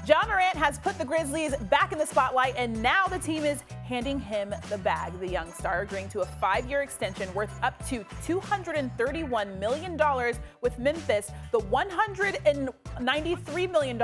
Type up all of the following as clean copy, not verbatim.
Ja Morant has put the Grizzlies back in the spotlight, and now the team is handing him the bag. The young star agreeing to a 5-year extension worth up to $231 million with Memphis, the $193 million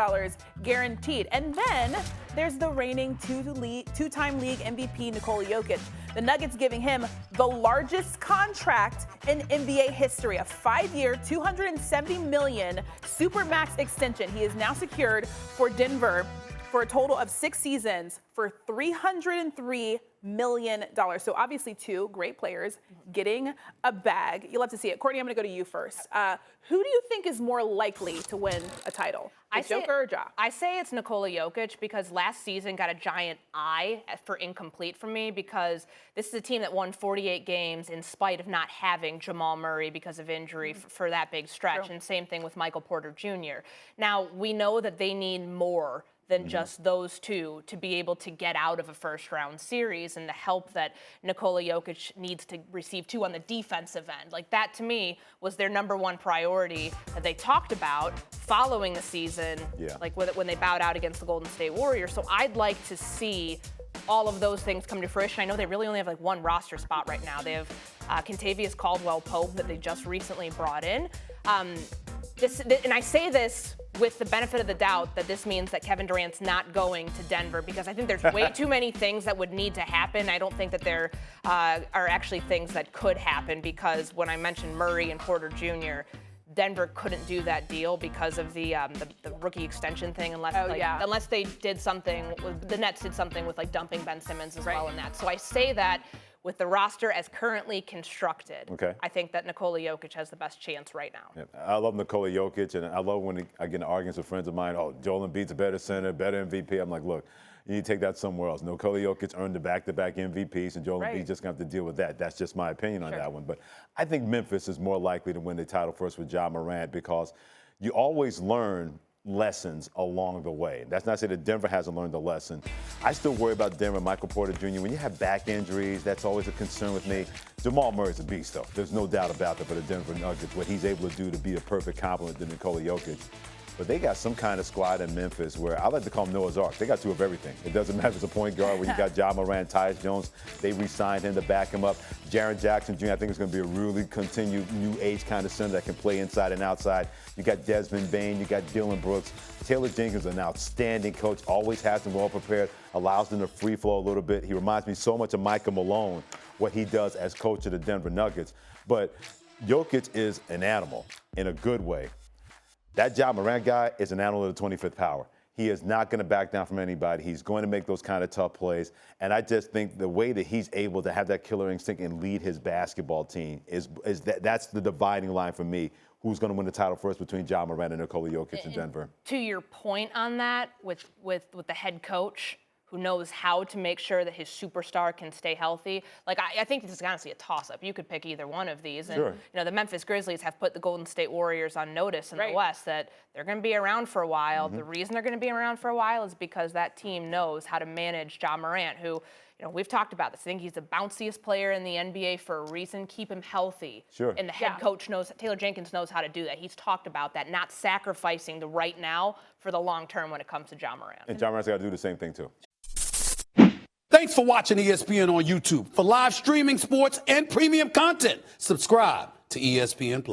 guaranteed. And then there's the reigning two-time league MVP Nikola Jokic. The Nuggets giving him the largest contract in NBA history, a 5-year, $270 million supermax extension. He is now secured for Denver for a total of 6 seasons for $303 million. So obviously 2 great players getting a bag. You'll have to see it. Courtney, I'm going to go to you first. Who do you think is more likely to win a title? Joker or Ja? I say it's Nikola Jokic because last season got a giant I for incomplete from me because this is a team that won 48 games in spite of not having Jamal Murray because of injury for that big stretch. And same thing with Michael Porter Jr. Now, we know that they need more than just those 2 to be able to get out of a first-round series, and the help that Nikola Jokic needs to receive, too, on the defensive end. Like, that, to me, was their number 1 priority that they talked about following the season, like when they bowed out against the Golden State Warriors. So I'd like to see all of those things come to fruition. I know they really only have, like, 1 roster spot right now. They have Kentavious Caldwell-Pope that they just recently brought in. And I say this with the benefit of the doubt that this means that Kevin Durant's not going to Denver, because I think there's way too many things that would need to happen. I don't think that there are actually things that could happen, because when I mentioned Murray and Porter Jr., Denver couldn't do that deal because of the rookie extension thing, unless they did something. The Nets did something with, like, dumping Ben Simmons as well in that. So I say that with the roster as currently constructed, I think that Nikola Jokic has the best chance right now. Yeah, I love Nikola Jokic, and I love when I get in arguments with friends of mine, Joel Embiid's a better center, better MVP. I'm like, look, you need to take that somewhere else. Nikola Jokic earned the back-to-back MVPs, and Joel Embiid's just going to have to deal with that. That's just my opinion on that one. But I think Memphis is more likely to win the title first with Ja Morant, because you always learn lessons along the way. That's not to say that Denver hasn't learned a lesson. I still worry about Denver, Michael Porter Jr. When you have back injuries, that's always a concern with me. Jamal Murray's a beast, though. There's no doubt about that for the Denver Nuggets, what he's able to do to be a perfect complement to Nikola Jokic. But they got some kind of squad in Memphis where I like to call them Noah's Ark. They got 2 of everything. It doesn't matter if it's a point guard where you got Ja Morant, Tyus Jones. They re-signed him to back him up. Jaren Jackson Jr., I think, is going to be a really continued new age kind of center that can play inside and outside. You got Desmond Bane. You got Dylan Brooks. Taylor Jenkins is an outstanding coach, always has them well prepared, allows them to free flow a little bit. He reminds me so much of Micah Malone, what he does as coach of the Denver Nuggets. But Jokic is an animal in a good way. That Ja Morant guy is an animal of the 25th power. He is not going to back down from anybody. He's going to make those kind of tough plays. And I just think the way that he's able to have that killer instinct and lead his basketball team that's the dividing line for me. Who's going to win the title first between Ja Morant and Nikola Jokic in Denver? To your point on that, with the head coach who knows how to make sure that his superstar can stay healthy. Like, I think this is honestly a toss-up. You could pick either one of these. And, you know, the Memphis Grizzlies have put the Golden State Warriors on notice in the West that they're going to be around for a while. The reason they're going to be around for a while is because that team knows how to manage Ja Morant, who, you know, we've talked about this. I think he's the bounciest player in the NBA for a reason. Keep him healthy. And the head coach knows, Taylor Jenkins knows how to do that. He's talked about that, not sacrificing the right now for the long term when it comes to Ja Morant. And Ja Morant's got to do the same thing, too. Thanks for watching ESPN on YouTube. For live streaming, sports, and premium content, subscribe to ESPN+.